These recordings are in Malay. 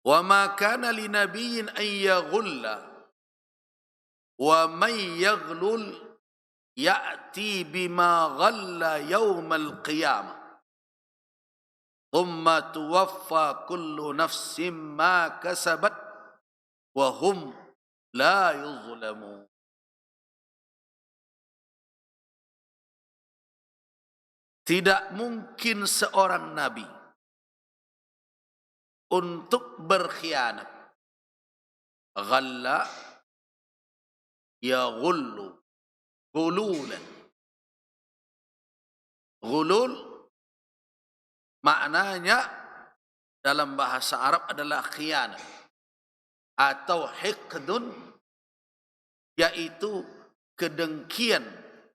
Wa ma kana li nabiyyin an yaghulla wa man yaghlul ya'ti bima ghalla yaumal qiyamah thumma tuwaffa kullu nafsin ma kasabat wa hum la yuzlamun. Tidak mungkin seorang nabi untuk berkhianat. Ghalla yaghullu ghululan. Ghulul maknanya dalam bahasa Arab adalah khianat atau hiqdun, yaitu kedengkian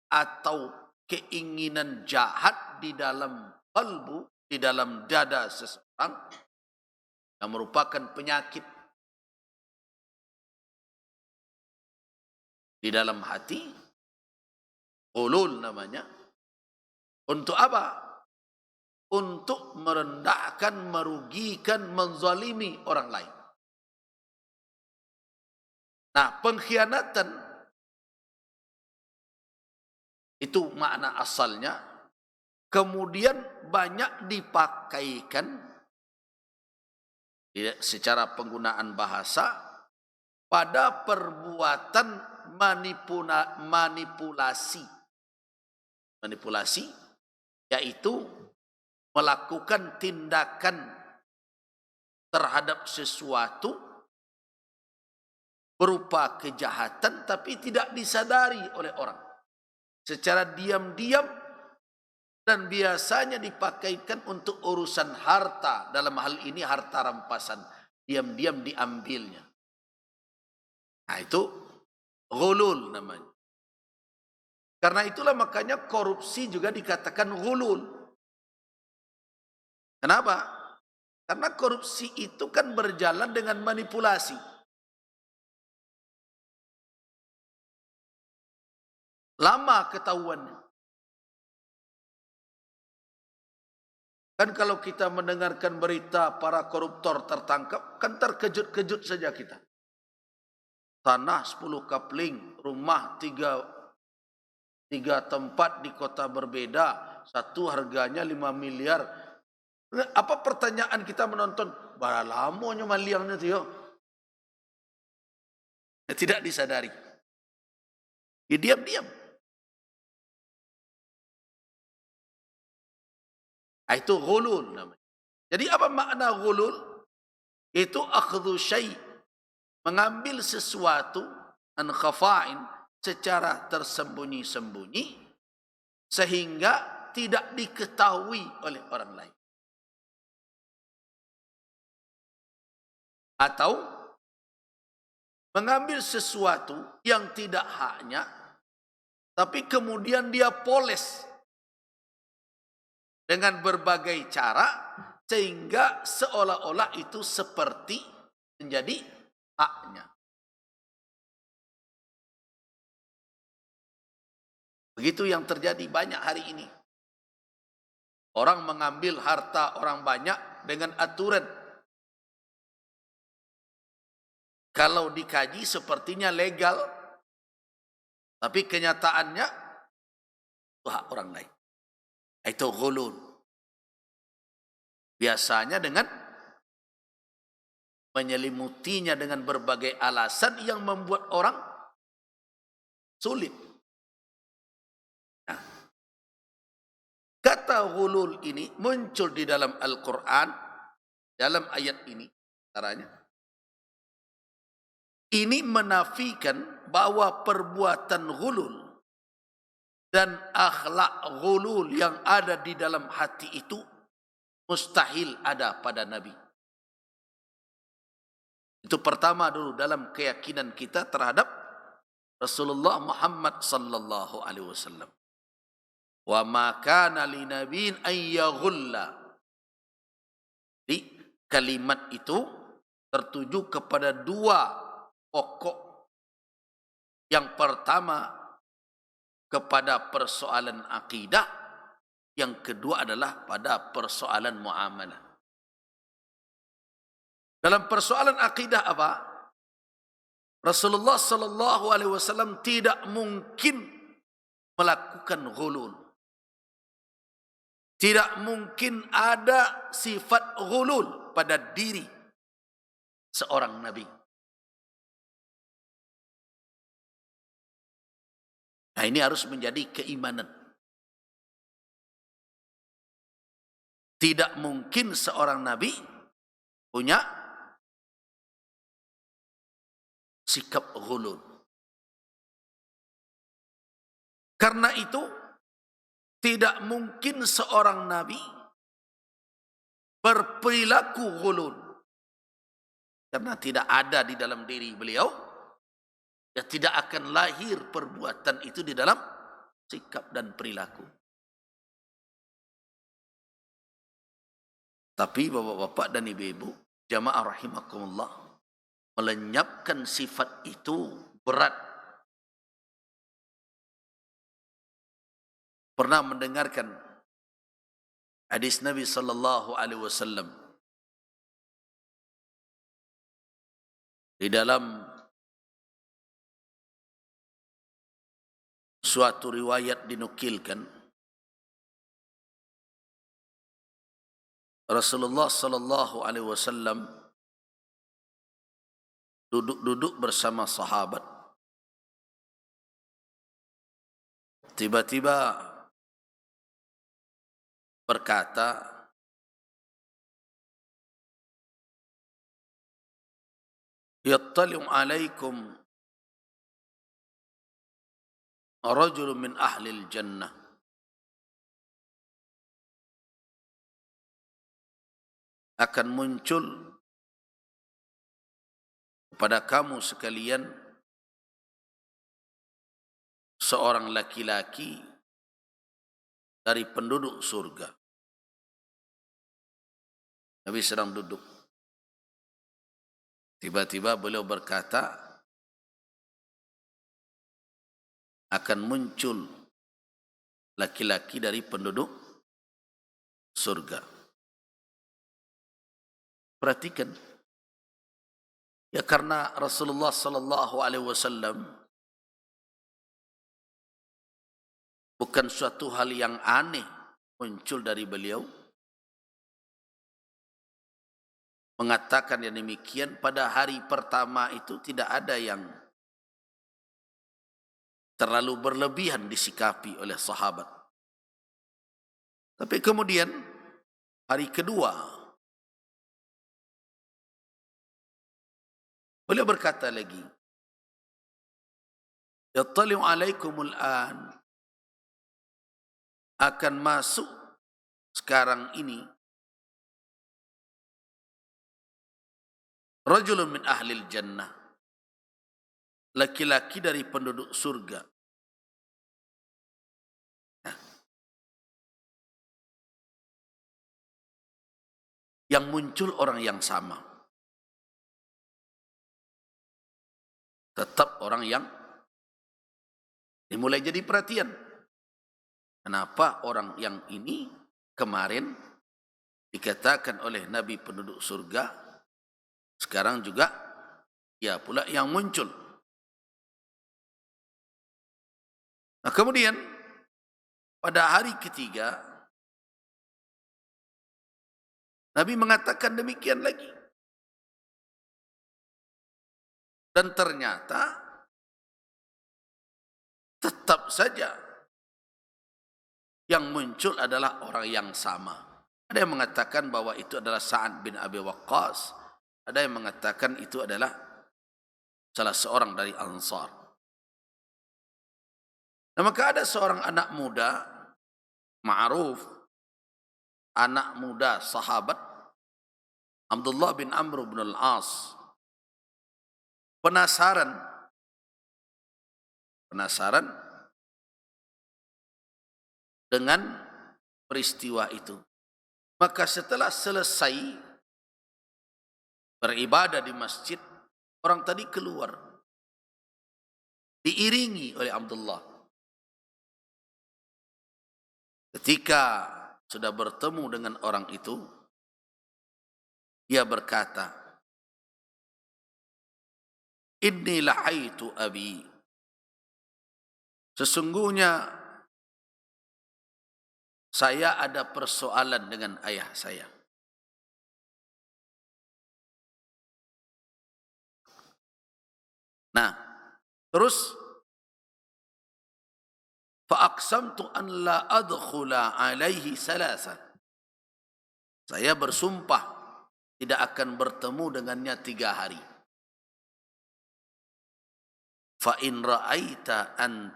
atau keinginan jahat di dalam kalbu, di dalam dada seseorang, yang merupakan penyakit di dalam hati. Ghulul namanya. Untuk apa? Untuk merendahkan, merugikan, menzalimi orang lain. Nah, pengkhianatan itu makna asalnya, kemudian banyak dipakaikan secara penggunaan bahasa pada perbuatan manipulasi. Manipulasi yaitu melakukan tindakan terhadap sesuatu berupa kejahatan tapi tidak disadari oleh orang. Secara diam-diam, dan biasanya dipakaikan untuk urusan harta. Dalam hal ini harta rampasan, diam-diam diambilnya. Nah, itu ghulul namanya. Karena itulah makanya korupsi juga dikatakan ghulul. Kenapa? Karena korupsi itu kan berjalan dengan manipulasi. Lama ketahuannya. Kan kalau kita mendengarkan berita para koruptor tertangkap, kan terkejut-kejut saja kita. Tanah 10 kapling, rumah 3 tempat di kota berbeda, satu harganya 5 miliar. Apa pertanyaan kita menonton? Bara lamanya maliangnya itu ya. Tidak disadari. Ya, diam-diam. Itu ghulul namanya. Jadi apa makna ghulul? Itu akhdhu syai', mengambil sesuatu an khafa'in, secara tersembunyi-sembunyi sehingga tidak diketahui oleh orang lain. Atau mengambil sesuatu yang tidak haknya tapi kemudian dia poles dengan berbagai cara sehingga seolah-olah itu seperti menjadi haknya. Begitu yang terjadi banyak hari ini. Orang mengambil harta orang banyak dengan aturan. Kalau dikaji sepertinya legal, tapi kenyataannya itu hak orang lain. Itu ghulul. Biasanya dengan menyelimutinya dengan berbagai alasan yang membuat orang sulit. Nah, kata ghulul ini muncul di dalam Al-Quran, dalam ayat ini caranya. Ini menafikan bahwa perbuatan ghulul dan akhlak ghulul yang ada di dalam hati itu mustahil ada pada Nabi. Itu pertama dulu dalam keyakinan kita terhadap Rasulullah Muhammad sallallahu alaihi wasallam. Wa ma kana li nabiyyin an yaghulla. Di kalimat itu tertuju kepada 2 pokok. Yang pertama kepada persoalan akidah, yang kedua adalah pada persoalan muamalah. Dalam persoalan akidah apa? Rasulullah sallallahu alaihi wasallam tidak mungkin melakukan ghulul. Tidak mungkin ada sifat ghulul pada diri seorang nabi. Nah, ini harus menjadi keimanan. Tidak mungkin seorang nabi punya sikap ghulul. Karena itu tidak mungkin seorang nabi berperilaku ghulul. Karena tidak ada di dalam diri beliau, ya tidak akan lahir perbuatan itu di dalam sikap dan perilaku. Tapi bapak-bapak dan ibu-ibu, jamaah rahimakumullah, melenyapkan sifat itu berat. Pernah mendengarkan hadis Nabi sallallahu alaihi wasallam di dalam suatu riwayat dinukilkan Rasulullah sallallahu alaihi wasallam duduk-duduk bersama sahabat. Tiba-tiba berkata, yattali'u alaikum rajulun min ahlil jannah. Akan muncul kepada kamu sekalian seorang laki-laki dari penduduk surga. Nabi sedang duduk. Tiba-tiba beliau berkata, akan muncul laki-laki dari penduduk surga. Perhatikan, ya karena Rasulullah sallallahu alaihi wasallam bukan suatu hal yang aneh muncul dari beliau, mengatakan yang demikian pada hari pertama itu tidak ada yang terlalu berlebihan disikapi oleh sahabat. Tapi kemudian hari kedua beliau berkata lagi, yattali'u alaikumul an, akan masuk sekarang ini rajulun min ahlil jannah, laki-laki dari penduduk surga. Nah, yang muncul orang yang sama, tetap orang yang dimulai jadi perhatian. Kenapa orang yang ini kemarin dikatakan oleh Nabi penduduk surga, sekarang juga dia pula yang muncul. Nah, kemudian pada hari ketiga Nabi mengatakan demikian lagi. Dan ternyata tetap saja yang muncul adalah orang yang sama. Ada yang mengatakan bahwa itu adalah Sa'ad bin Abi Waqqas. Ada yang mengatakan itu adalah salah seorang dari Ansar. Nah, maka ada seorang anak muda, ma'ruf, anak muda sahabat, Abdullah bin Amr bin al-As, penasaran dengan peristiwa itu. Maka setelah selesai beribadah di masjid, orang tadi keluar diiringi oleh Abdullah. Ketika sudah bertemu dengan orang itu, dia berkata, Inni lahaitu abi. Sesungguhnya saya ada persoalan dengan ayah saya. Nah, terus fa'aqsamtu an la adkhula alaihi salasan. Saya bersumpah tidak akan bertemu dengannya 3 hari. Fa in ra'aita an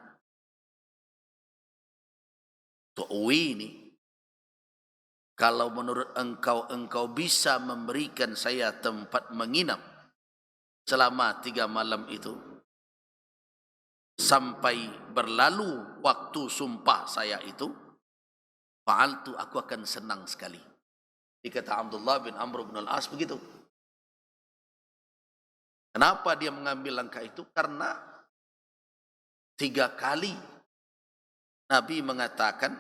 tu'wini, kalau menurut engkau bisa memberikan saya tempat menginap selama 3 malam itu, sampai berlalu waktu sumpah saya itu, fa'altu, aku akan senang sekali. Dikata Abdullah bin Amr bin Al-As begitu. Kenapa dia mengambil langkah itu? Karena 3 kali Nabi mengatakan,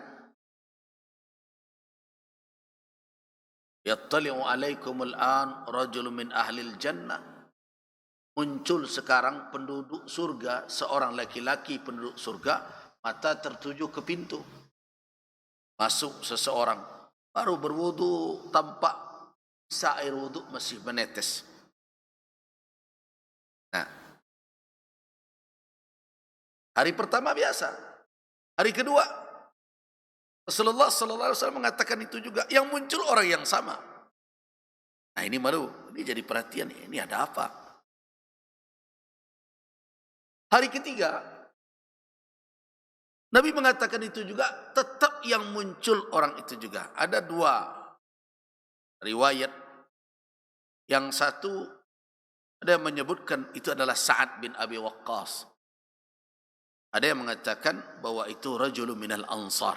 yattali'u alaikumul an rajulun min ahlil jannah. Muncul sekarang penduduk surga, seorang laki-laki penduduk surga, mata tertuju ke pintu. Masuk seseorang, baru berwudu, tampak sisa air wudu masih menetes. Nah, hari pertama biasa. Hari kedua, Rasulullah sallallahu alaihi wasallam mengatakan itu juga, yang muncul orang yang sama. Nah, ini malu, ini jadi perhatian, ini ada apa? Hari ketiga, Nabi mengatakan itu juga, tetap yang muncul orang itu juga. Ada 2 riwayat. Yang satu, ada yang menyebutkan itu adalah Sa'ad bin Abi Waqqas. Ada yang mengatakan bahwa itu rajulun minal ansar,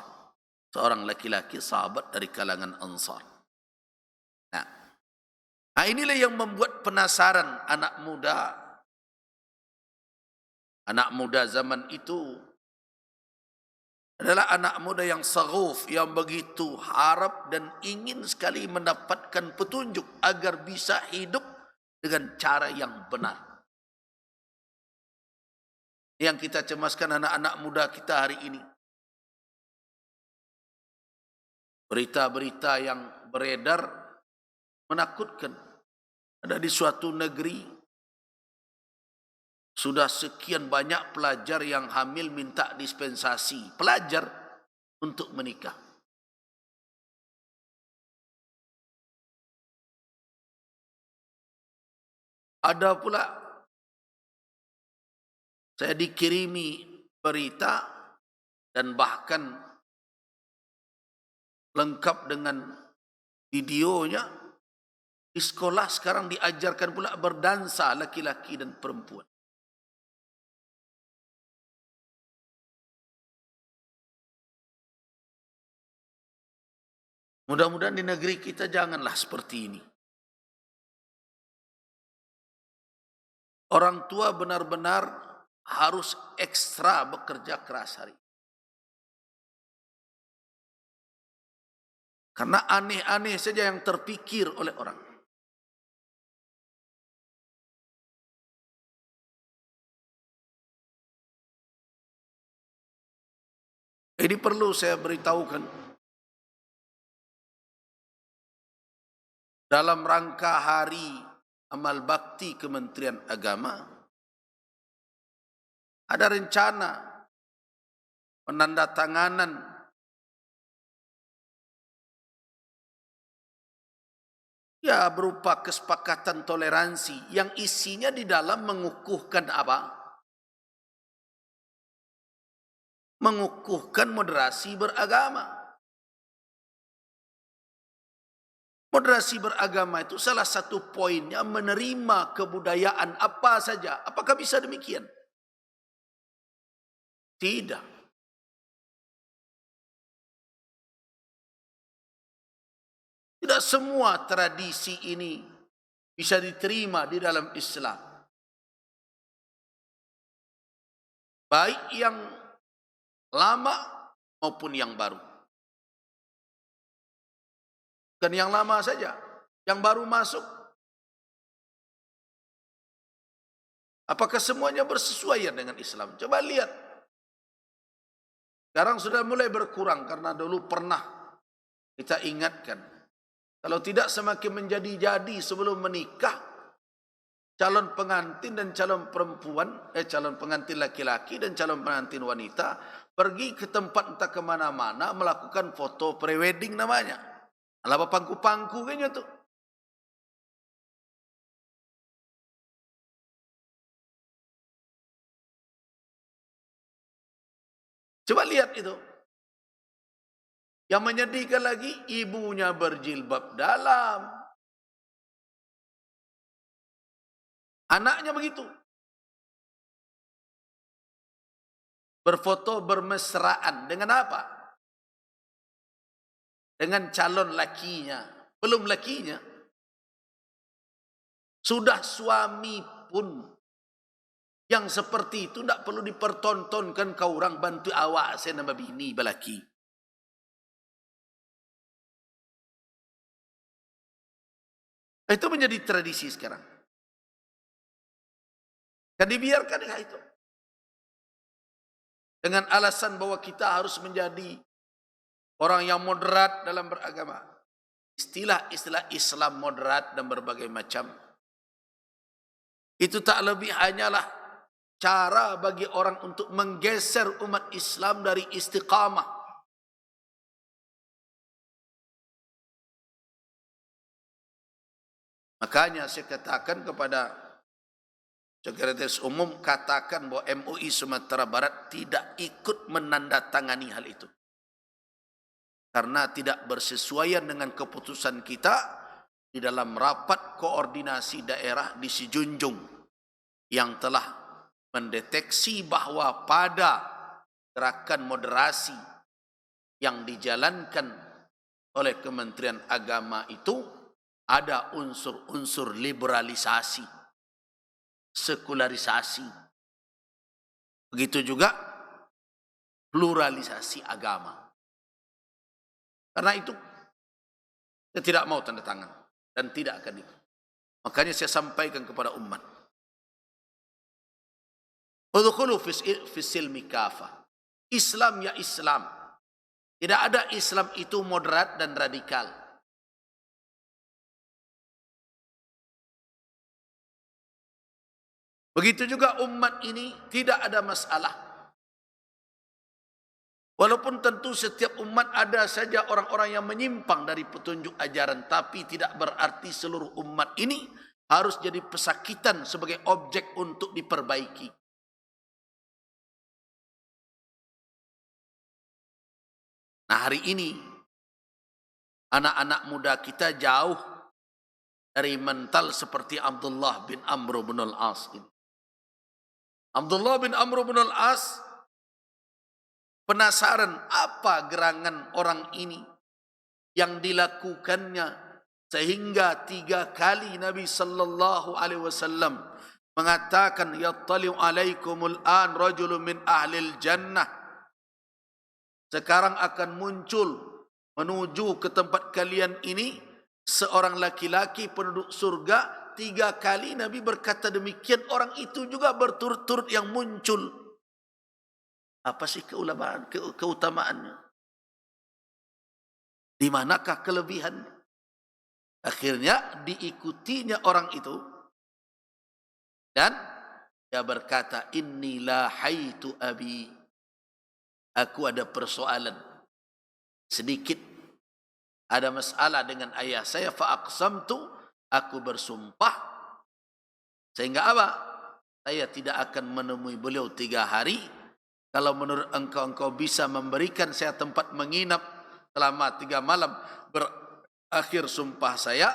seorang laki-laki sahabat dari kalangan ansar. Nah, inilah yang membuat penasaran anak muda zaman itu. Adalah anak muda yang saghuf, yang begitu harap dan ingin sekali mendapatkan petunjuk agar bisa hidup dengan cara yang benar. Yang kita cemaskan anak-anak muda kita hari ini. Berita-berita yang beredar menakutkan. Ada di suatu negeri, sudah sekian banyak pelajar yang hamil minta dispensasi. Pelajar untuk menikah. Ada pula, saya dikirimi berita dan bahkan lengkap dengan videonya. Di sekolah sekarang diajarkan pula berdansa laki-laki dan perempuan. Mudah-mudahan di negeri kita janganlah seperti ini. Orang tua benar-benar harus ekstra bekerja keras hari ini. Karena aneh-aneh saja yang terpikir oleh orang. Ini perlu saya beritahukan. Dalam rangka hari amal bakti Kementerian Agama, ada rencana penandatanganan berupa kesepakatan toleransi yang isinya di dalam mengukuhkan apa? Mengukuhkan moderasi beragama. Moderasi beragama itu salah satu poinnya menerima kebudayaan apa saja. Apakah bisa demikian? Tidak. Tidak semua tradisi ini bisa diterima di dalam Islam. Baik yang lama maupun yang baru. Bukan yang lama saja, yang baru masuk Apakah semuanya bersesuaian dengan Islam? Coba lihat. Sekarang sudah mulai berkurang karena dulu pernah kita ingatkan. Kalau tidak semakin menjadi-jadi sebelum menikah, calon pengantin dan calon perempuan, calon pengantin laki-laki dan calon pengantin wanita pergi ke tempat entah kemana-mana melakukan foto prewedding namanya. Ala pangku-pangku kayaknya tuh. Coba lihat itu. Yang menyedihkan lagi, ibunya berjilbab dalam. Anaknya begitu. Berfoto bermesraan. Dengan apa? Dengan calon lakinya. Belum lakinya. Sudah suami pun. Yang seperti itu tidak perlu dipertontonkan ke orang bantu awak saya nama bini balaki. Itu menjadi tradisi sekarang. Dan dibiarkan itu. Dengan alasan bahwa kita harus menjadi orang yang moderat dalam beragama. Istilah-istilah Islam moderat dan berbagai macam. Itu tak lebih hanyalah cara bagi orang untuk menggeser umat Islam dari istiqamah. Makanya saya katakan kepada Sekretaris Umum, katakan bahwa MUI Sumatera Barat tidak ikut menandatangani hal itu. Karena tidak bersesuaian dengan keputusan kita di dalam rapat koordinasi daerah di Sijunjung yang telah mendeteksi bahwa pada gerakan moderasi yang dijalankan oleh Kementerian Agama itu ada unsur-unsur liberalisasi, sekularisasi, begitu juga pluralisasi agama. Karena itu saya tidak mau tanda tangan dan tidak akan itu. Makanya saya sampaikan kepada umat, udkhulu fis silmi kafah. Islam ya Islam. Tidak ada Islam itu moderat dan radikal. Begitu juga umat ini tidak ada masalah. Walaupun tentu setiap umat ada saja orang-orang yang menyimpang dari petunjuk ajaran, tapi tidak berarti seluruh umat ini harus jadi pesakitan sebagai objek untuk diperbaiki. Nah, hari ini anak-anak muda kita jauh dari mental seperti Abdullah bin Amr bin al-As ini. Abdullah bin Amr bin al-As penasaran apa gerangan orang ini yang dilakukannya sehingga 3 kali Nabi sallallahu alaihi wasallam mengatakan yattali'u alaikumul an rajulun min ahlil jannah. Sekarang akan muncul menuju ke tempat kalian ini seorang laki-laki penduduk surga. 3 kali Nabi berkata demikian, orang itu juga berturut-turut yang muncul. Apa sih keutamaannya? Di manakah kelebihan? Akhirnya diikutinya orang itu dan dia berkata, inni la haitu abi. Aku ada persoalan sedikit, ada masalah dengan ayah saya. Fa'aqsamtu, aku bersumpah sehingga apa? Saya tidak akan menemui beliau 3 hari. Kalau menurut engkau bisa memberikan saya tempat menginap selama 3 malam berakhir sumpah saya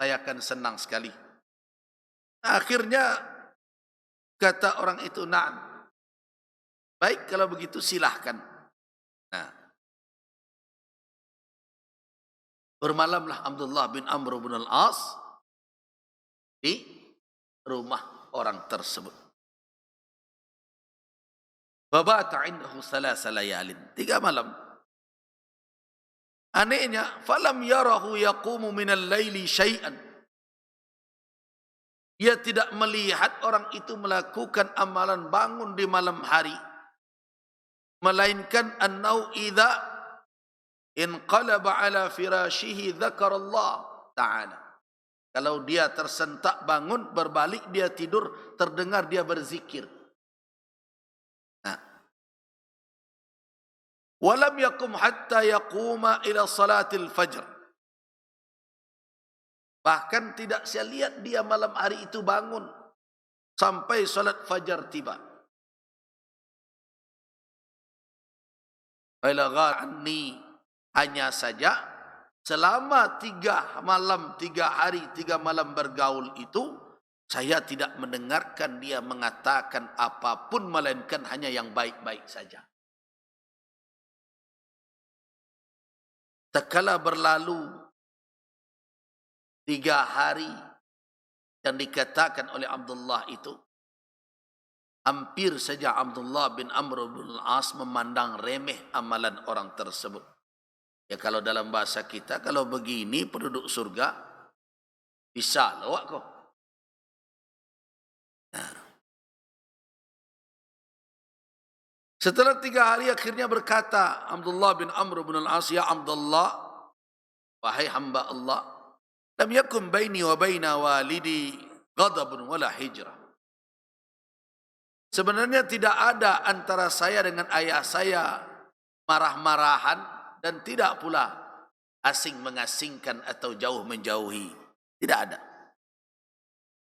akan senang sekali. Akhirnya kata orang itu, na'am. Baik, kalau begitu silahkan. Nah, bermalamlah Abdullah bin Amr bin al-As di rumah orang tersebut. Babata indahu 3 layalin, 3 malam. Anehnya, falam yarahu yaqumu minal laili syai'an. Dia tidak melihat orang itu melakukan amalan bangun di malam hari, melainkan annau idza inqalaba ala firashihi dzakarallah ta'ala. Kalau dia tersentak bangun, berbalik dia tidur, terdengar dia berzikir. Nah. Walam yakum hatta yaquma ila salatil fajr. Bahkan tidak saya lihat dia malam hari itu bangun sampai salat fajar tiba. Anni, hanya saja selama 3 malam 3 hari 3 malam bergaul itu, saya tidak mendengarkan dia mengatakan apapun melainkan hanya yang baik-baik saja. Tatkala berlalu 3 hari yang dikatakan oleh Abdullah itu, hampir saja Abdullah bin Amr bin Al-As memandang remeh amalan orang tersebut. Ya kalau dalam bahasa kita, kalau begini penduduk surga, bisa lawak kau. Nah. Setelah 3 hari akhirnya berkata Abdullah bin Amr bin Al-As, ya Abdullah, wahai hamba Allah, lam yakun baini wa baina walidi ghadabun wala hijrah. Sebenarnya tidak ada antara saya dengan ayah saya marah-marahan dan tidak pula asing mengasingkan atau jauh menjauhi. Tidak ada.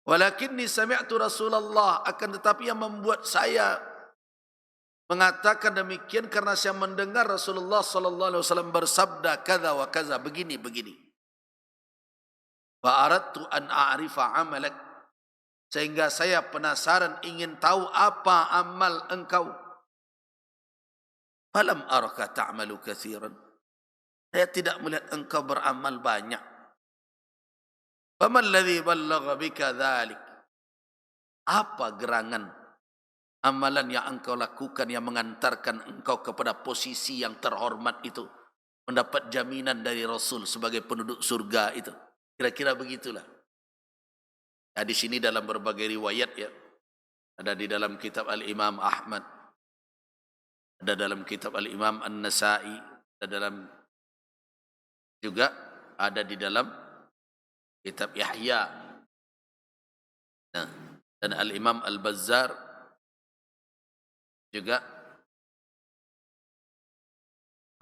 Walakinni sami'tu Rasulullah, akan tetapi yang membuat saya mengatakan demikian karena saya mendengar Rasulullah sallallahu alaihi wasallam bersabda kaza wa kaza, begini. Wa aradtu an a'rifa amalak, sehingga saya penasaran ingin tahu apa amal engkau. Falam araka ta'malu katsiran, saya tidak melihat engkau beramal banyak. Faman alladhi ballagha bika dzalik, apa gerangan amalan yang engkau lakukan yang mengantarkan engkau kepada posisi yang terhormat itu, mendapat jaminan dari Rasul sebagai penduduk surga itu? Kira-kira begitulah. Ya, di sini dalam berbagai riwayat ya, ada di dalam kitab Al-Imam Ahmad, ada dalam kitab Al-Imam An-Nasa'i, juga ada di dalam kitab Yahya. Nah, dan Al-Imam Al-Bazzar juga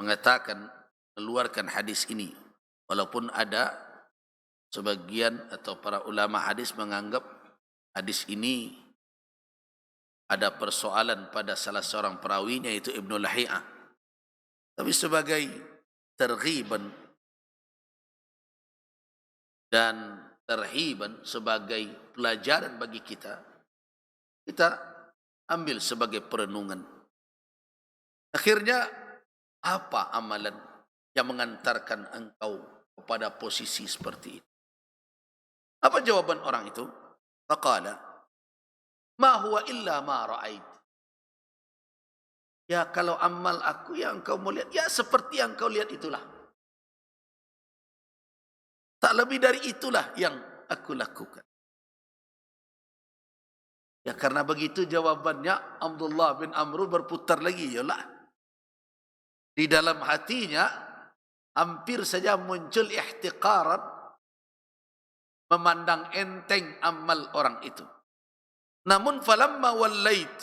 mengatakan, mengeluarkan hadis ini, walaupun ada sebagian atau para ulama hadis menganggap hadis ini ada persoalan pada salah seorang perawinya, yaitu Ibnu Lahiyah. Tapi sebagai terghiban dan terhiban, sebagai pelajaran bagi kita, kita ambil sebagai perenungan. Akhirnya apa amalan yang mengantarkan engkau kepada posisi seperti ini? Apa jawaban orang itu? Faqala, ma huwa illa ma ra'ait. Ya kalau amal aku yang engkau mau lihat, ya seperti yang kau lihat itulah. Tak lebih dari itulah yang aku lakukan. Ya karena begitu jawabannya, Abdullah bin Amr berputar lagi, yalah. Di dalam hatinya hampir saja muncul ihtiqaran, memandang enteng amal orang itu. Namun falamma wallait,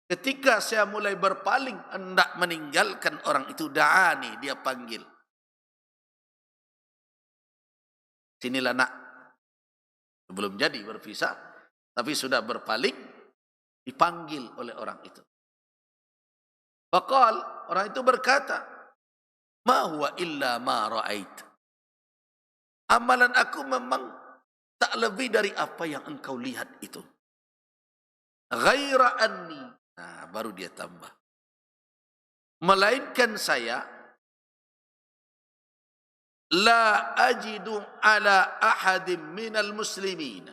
ketika saya mulai berpaling hendak meninggalkan orang itu, da'ani, dia panggil. Sinilah nak, belum jadi berpisah, tapi sudah berpaling, dipanggil oleh orang itu. Faqal, orang itu berkata, ma huwa illa ma ra'ait. Amalan aku memang tak lebih dari apa yang engkau lihat itu. Ghaira anni, nah baru dia tambah, melainkan saya la ajidu ala ahadin minal muslimin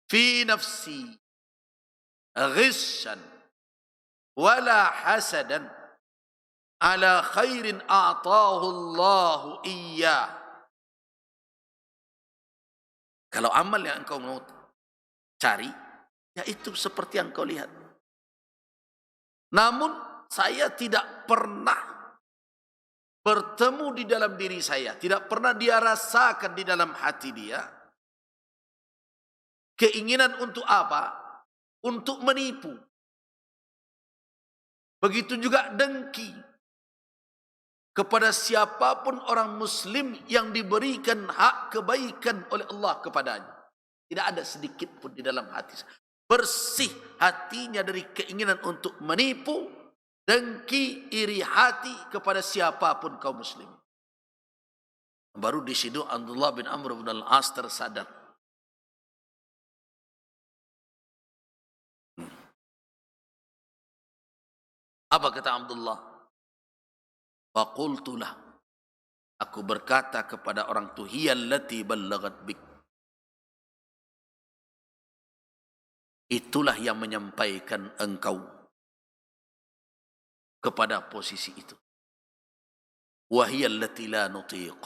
fi nafsi ghishan wala hasadan ala khairin a'tahu Allahu iyyah. Kalau amal yang engkau mau cari, ya itu seperti yang kau lihat. Namun saya tidak pernah bertemu di dalam diri saya, tidak pernah dia rasakan di dalam hati dia keinginan untuk apa? Untuk menipu. Begitu juga dengki kepada siapapun orang muslim yang diberikan hak kebaikan oleh Allah kepadanya. Tidak ada sedikit pun di dalam hati. Bersih hatinya dari keinginan untuk menipu, dengki, iri hati kepada siapapun kaum muslim. Baru di situ Abdullah bin Amr bin al-As tersadar. Apa kata Abdullah? Faqultulah, aku berkata kepada orang itu, hiyallati ballagat bik. Itulah yang menyampaikan engkau kepada posisi itu. Wahiyallati la nutiq.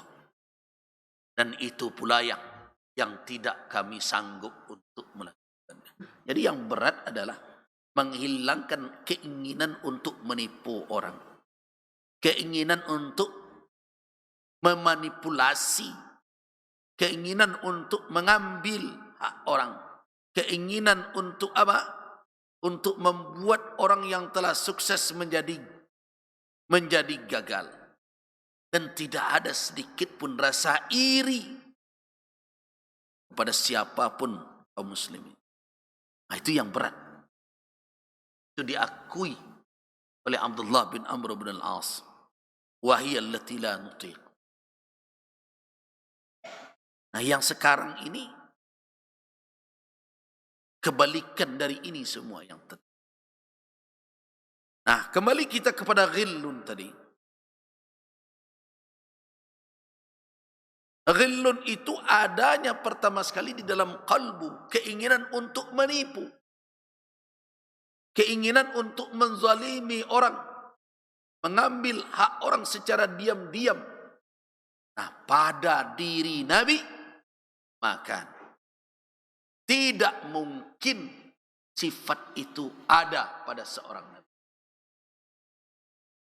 Dan itu pula yang tidak kami sanggup untuk melakukannya. Jadi yang berat adalah menghilangkan keinginan untuk menipu orang, keinginan untuk memanipulasi, keinginan untuk mengambil hak orang, keinginan untuk apa? Untuk membuat orang yang telah sukses menjadi gagal. Dan tidak ada sedikit pun rasa iri kepada siapapun kaum muslimin. Nah, itu yang berat. Itu diakui oleh Abdullah bin Amr bin al-As. Wahiyya allati la nutiq. Nah, yang sekarang ini kebalikan dari ini semua yang tadi. Nah, kembali kita kepada ghillun tadi. Ghillun itu adanya pertama sekali di dalam kalbu, keinginan untuk menipu, keinginan untuk menzalimi orang, mengambil hak orang secara diam-diam. Nah, pada diri Nabi, maka tidak mungkin sifat itu ada pada seorang Nabi.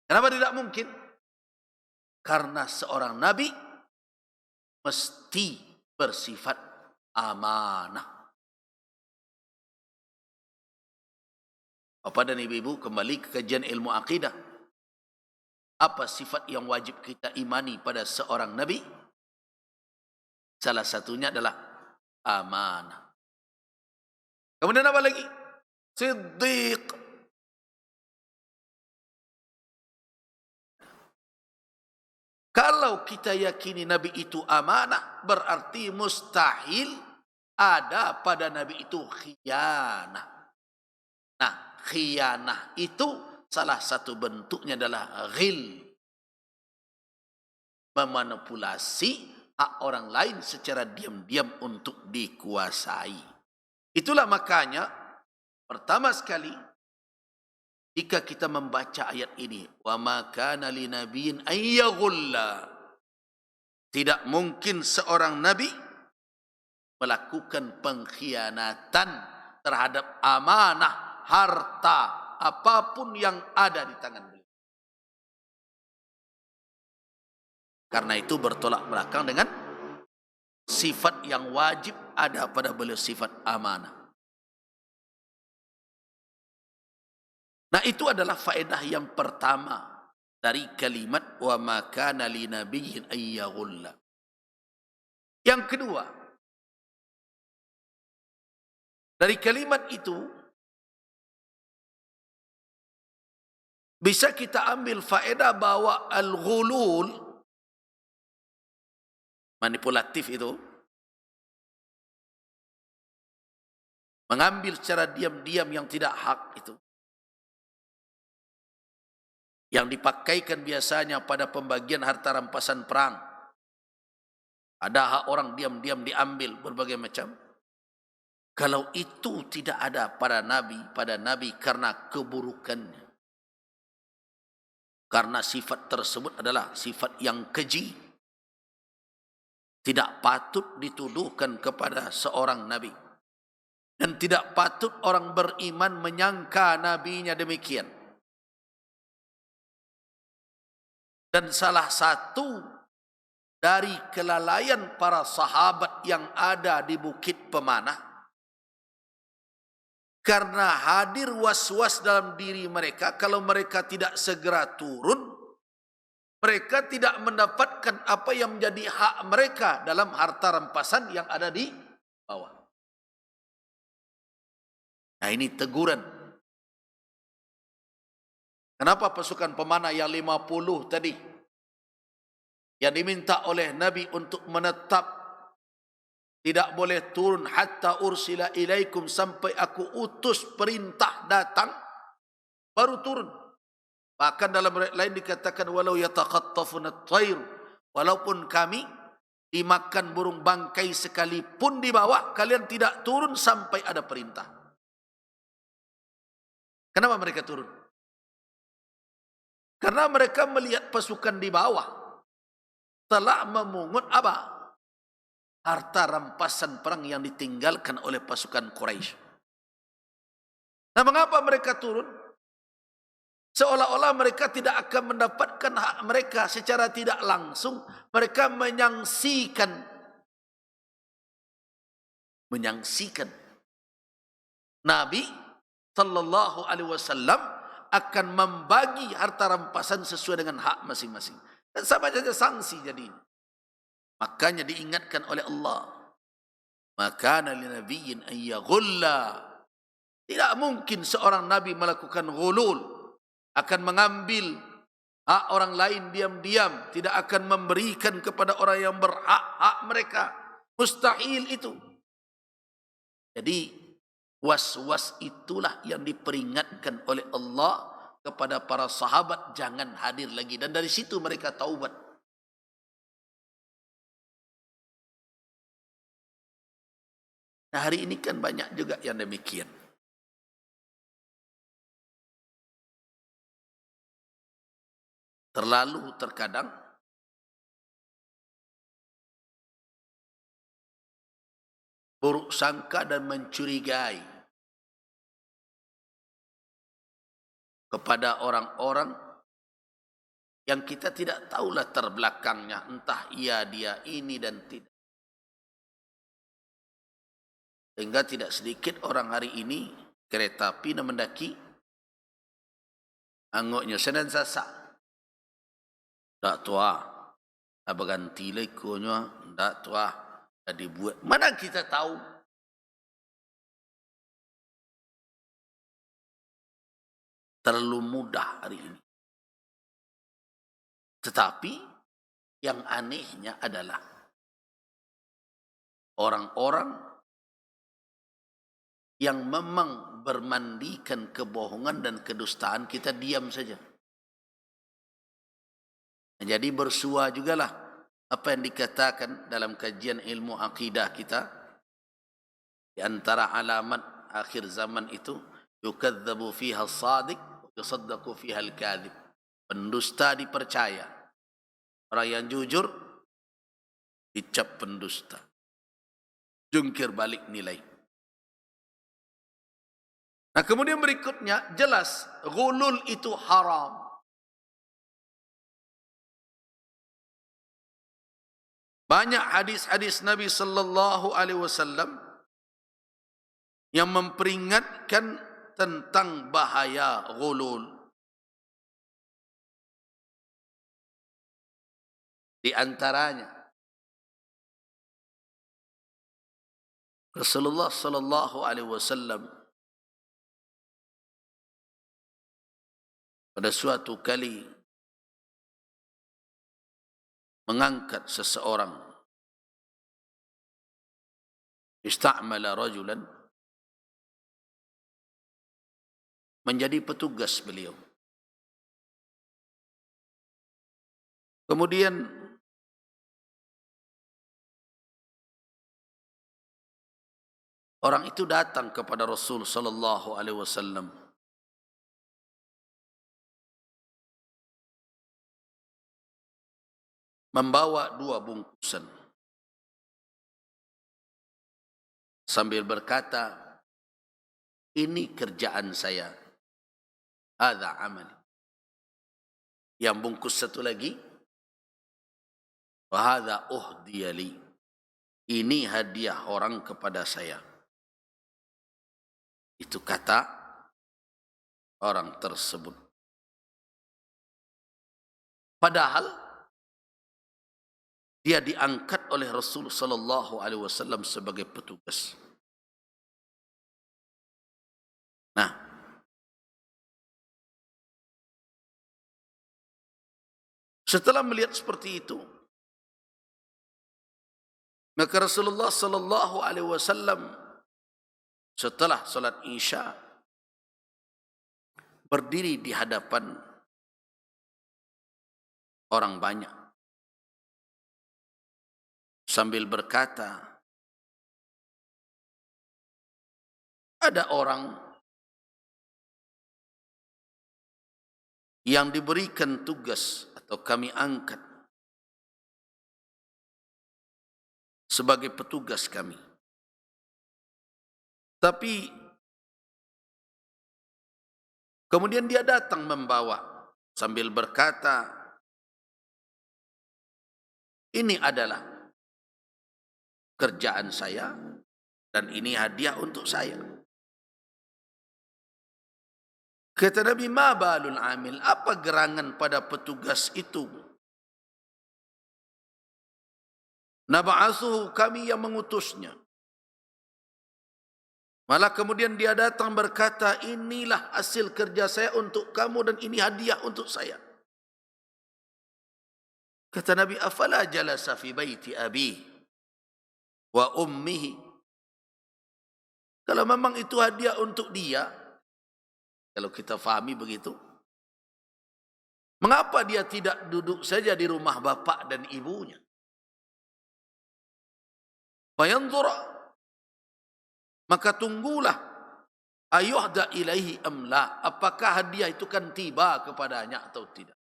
Kenapa tidak mungkin? Karena seorang Nabi mesti bersifat amanah. Bapak dan ibu-ibu, kembali ke kajian ilmu akidah. Apa sifat yang wajib kita imani pada seorang Nabi? Salah satunya adalah amanah. Kemudian apa lagi? Siddiq. Kalau kita yakini Nabi itu amanah, berarti mustahil ada pada Nabi itu khianah. Nah, khianah itu salah satu bentuknya adalah ghil. Memanipulasi hak orang lain secara diam-diam untuk dikuasai. Itulah makanya pertama sekali jika kita membaca ayat ini, wa ma kana linabiyyin ay yaghulla, tidak mungkin seorang nabi melakukan pengkhianatan terhadap amanah harta apapun yang ada di tangan beliau. Karena itu bertolak belakang dengan sifat yang wajib ada pada beliau, sifat amanah. Nah, itu adalah faedah yang pertama dari kalimat wa ma kana linabiyyin ay yaghulla. Yang kedua, dari kalimat itu bisa kita ambil faedah bahwa al-ghulul, manipulatif itu, mengambil secara diam-diam yang tidak hak itu, yang dipakaikan biasanya pada pembagian harta rampasan perang. Ada hak orang diam-diam diambil berbagai macam. Kalau itu tidak ada pada Nabi karena keburukannya. Karena sifat tersebut adalah sifat yang keji. tidak patut dituduhkan kepada seorang nabi. Dan tidak patut orang beriman menyangka nabinya demikian. Dan salah satu dari kelalaian para sahabat yang ada di Bukit Pemanah, karena hadir was-was dalam diri mereka, kalau mereka tidak segera turun, mereka tidak mendapatkan apa yang menjadi hak mereka dalam harta rampasan yang ada di bawah. Nah, ini teguran. Kenapa pasukan pemanah yang 50 tadi yang diminta oleh Nabi untuk menetap tidak boleh turun hatta ursila ilaikum, sampai aku utus perintah datang baru turun. Bahkan dalam ayat lain dikatakan walau yatakhattafun at-tayr, walaupun kami dimakan burung bangkai sekalipun di bawah, kalian tidak turun sampai ada perintah. Kenapa mereka turun? Karena mereka melihat pasukan di bawah telah memungut apa? Harta rampasan perang yang ditinggalkan oleh pasukan Quraisy. Nah, mengapa mereka turun? Seolah-olah mereka tidak akan mendapatkan hak mereka secara tidak langsung. Mereka menyaksikan Nabi sallallahu alaihi wasallam akan membagi harta rampasan sesuai dengan hak masing-masing. Dan sama saja sanksi jadi. Makanya diingatkan oleh Allah, maka linabiyyin an yaghulla. Tidak mungkin seorang nabi melakukan ghulul, akan mengambil hak orang lain diam-diam, tidak akan memberikan kepada orang yang berhak hak mereka. Mustahil itu. Jadi was-was itulah yang diperingatkan oleh Allah kepada para sahabat, jangan hadir lagi. Dan dari situ mereka taubat. Nah, hari ini kan banyak juga yang demikian. Terlalu terkadang buruk sangka dan mencurigai kepada orang-orang yang kita tidak tahulah terbelakangnya, entah ia dia ini dan tidak. Sehingga tidak sedikit orang hari ini kereta api nak mendaki, angoknya Senen Sasak. Tak tua, apa ganti lekonya, tak tua, dah dibuat. Mana kita tahu? Terlalu mudah hari ini. Tetapi yang anehnya adalah orang-orang yang memang bermandikan kebohongan dan kedustaan, kita diam saja. Jadi bersua jugalah apa yang dikatakan dalam kajian ilmu akidah kita. Di antara alamat akhir zaman itu, yukadzabu fiha as-sadiq wa yusaddaqu fiha al-kadhib. Pendusta dipercaya. Orang yang jujur dicap pendusta. Jungkir balik nilai. Nah, kemudian berikutnya jelas ghulul itu haram. Banyak hadis-hadis Nabi sallallahu alaihi wasallam yang memperingatkan tentang bahaya ghulul. Di antaranya Rasulullah sallallahu alaihi wasallam pada suatu kali mengangkat seseorang, ista'mala rajulan, menjadi petugas beliau. Kemudian orang itu datang kepada Rasul sallallahu alaihi wasallam. Membawa 2 bungkusan. sambil berkata, ini kerjaan saya. Hadza amali. Yang bungkus satu lagi, wa hadza uhdiyali. Ini hadiah orang kepada saya. Itu kata orang tersebut. Padahal dia diangkat oleh Rasulullah sallallahu alaihi wasallam sebagai petugas. Nah, setelah melihat seperti itu, maka Rasulullah sallallahu alaihi wasallam setelah salat Isya berdiri di hadapan orang banyak sambil berkata, ada orang yang diberikan tugas atau kami angkat sebagai petugas kami. Tapi kemudian dia datang membawa sambil berkata, ini adalah kerjaan saya dan ini hadiah untuk saya. Kata Nabi, ma balul amil, apa gerangan pada petugas itu? Nab'atsuhu, kami yang mengutusnya. Malah kemudian dia datang berkata, inilah hasil kerja saya untuk kamu dan ini hadiah untuk saya. Kata Nabi, afala jalasa fi baiti abi wa ummihi. Kalau memang itu hadiah untuk dia, kalau kita fahami begitu, mengapa dia tidak duduk saja di rumah bapak dan ibunya? Fayanzura, maka tunggulah, ayuhda ilaihi amla, apakah hadiah itu kan tiba kepadanya atau tidak.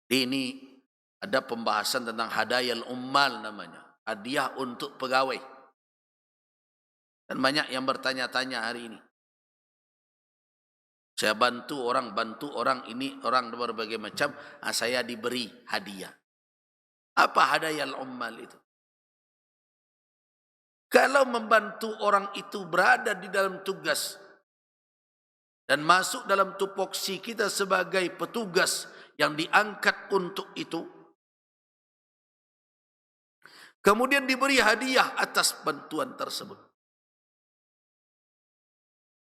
Ini ada pembahasan tentang hadayal ummal namanya, hadiah untuk pegawai. Dan banyak yang bertanya-tanya hari ini. Saya bantu orang ini, orang berbagai macam, saya diberi hadiah. Apa hadayal ummal itu? Kalau membantu orang itu berada di dalam tugas dan masuk dalam tupoksi kita sebagai petugas yang diangkat untuk itu, kemudian diberi hadiah atas bantuan tersebut,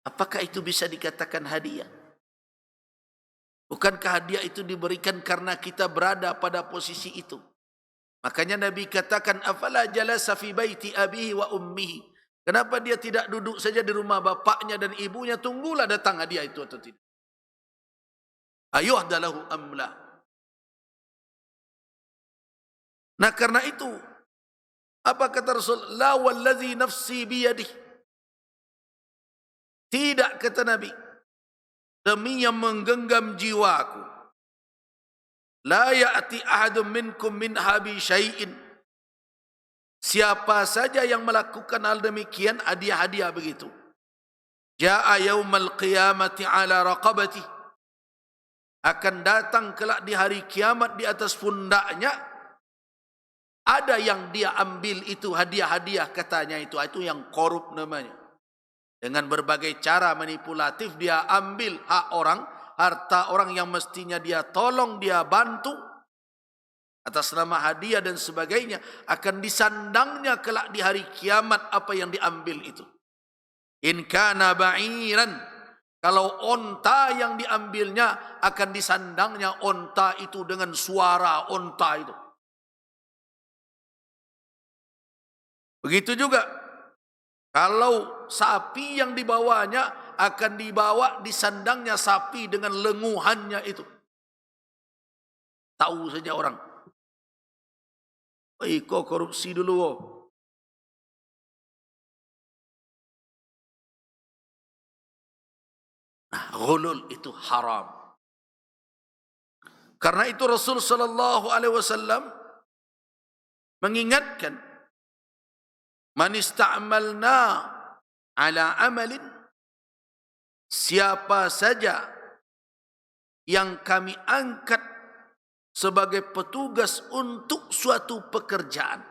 apakah itu bisa dikatakan hadiah? Bukankah hadiah itu diberikan karena kita berada pada posisi itu? Makanya Nabi katakan, afala jalasa fi baiti abihi wa ummihi. Kenapa dia tidak duduk saja di rumah bapaknya dan ibunya? Tunggulah datang hadiah itu atau tidak. Ayuhda lahu amla. Nah karena itu, apa kata Rasul? La wallazi nafsi biyadih. Tidak, kata Nabi, demi yang menggenggam jiwaku, la ya'ti ahadun minkum min habi syai'in. Siapa saja yang melakukan hal demikian, hadiah-hadiah begitu, ja'a yaumal qiyamati ala raqabati, akan datang kelak di hari kiamat di atas pundaknya ada yang dia ambil itu hadiah-hadiah, katanya itu yang korup namanya. Dengan berbagai cara manipulatif dia ambil hak orang, harta orang yang mestinya dia tolong, dia bantu atas nama hadiah dan sebagainya, akan disandangnya kelak di hari kiamat apa yang diambil itu. In kana ba'iran, kalau onta yang diambilnya, akan disandangnya onta itu dengan suara onta itu. Begitu juga kalau sapi yang dibawanya, akan dibawa disandangnya sapi dengan lenguhannya itu. Tahu saja orang, kau korupsi dulu. Nah, ghulul itu haram. Karena itu Rasul sallallahu alaihi wasallam mengingatkan Man ista'malna ala amalin, siapa saja yang kami angkat sebagai petugas untuk suatu pekerjaan,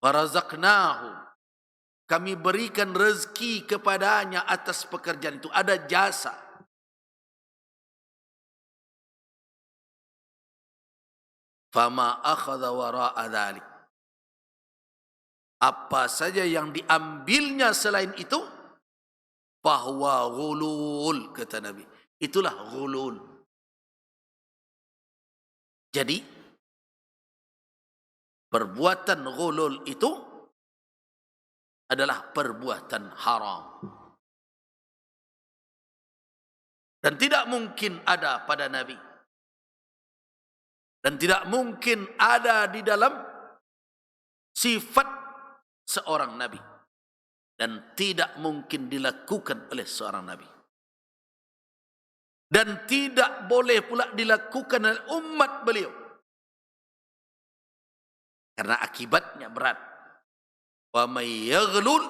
farazaqnahu, kami berikan rezeki kepadanya atas pekerjaan itu, ada jasa. Fama akhadha wara'a dhalik, apa saja yang diambilnya selain itu, bahwa ghulul, kata Nabi, itulah ghulul. Jadi perbuatan ghulul itu adalah perbuatan haram, dan tidak mungkin ada pada Nabi, dan tidak mungkin ada di dalam sifat seorang Nabi, dan tidak mungkin dilakukan oleh seorang Nabi, dan tidak boleh pula dilakukan oleh umat beliau, karena akibatnya berat. Wa may yaghlul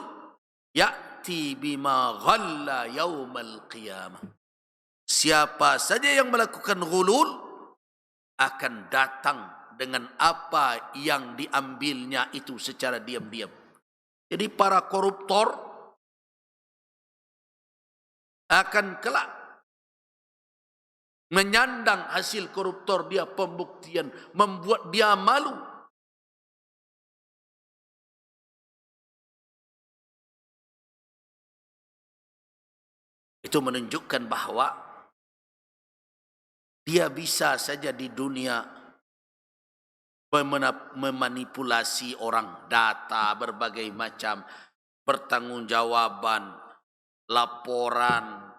ya'ti bima ghalla yaumal qiyamah, siapa saja yang melakukan ghulul akan datang dengan apa yang diambilnya itu secara diam-diam. Jadi para koruptor akan kelak menyandang hasil koruptor dia, pembuktian, membuat dia malu. Itu menunjukkan bahwa dia bisa saja di dunia memanipulasi orang, data berbagai macam, pertanggungjawaban, laporan.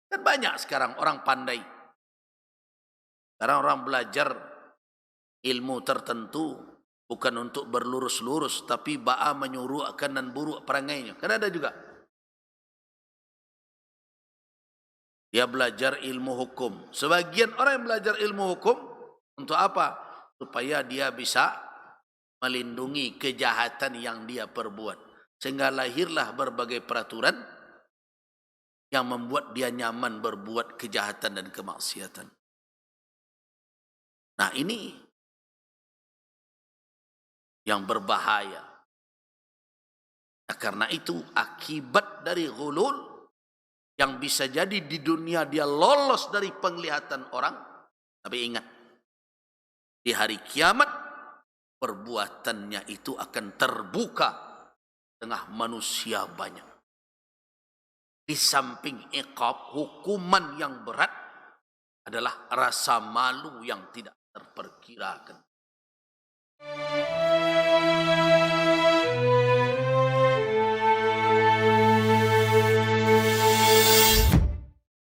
Kan banyak sekarang orang pandai. Sekarang orang belajar ilmu tertentu bukan untuk berlurus-lurus, tapi ba'a menyuruh kanan buruk perangainya. Kan ada juga. Dia belajar ilmu hukum. Sebagian orang yang belajar ilmu hukum untuk apa? Supaya dia bisa melindungi kejahatan yang dia perbuat. Sehingga lahirlah berbagai peraturan yang membuat dia nyaman berbuat kejahatan dan kemaksiatan. Nah, ini yang berbahaya. Nah, karena itu akibat dari ghulul yang bisa jadi di dunia dia lolos dari penglihatan orang, tapi ingat, di hari kiamat perbuatannya itu akan terbuka tengah manusia banyak. Di samping iqab, hukuman yang berat adalah rasa malu yang tidak terperkirakan.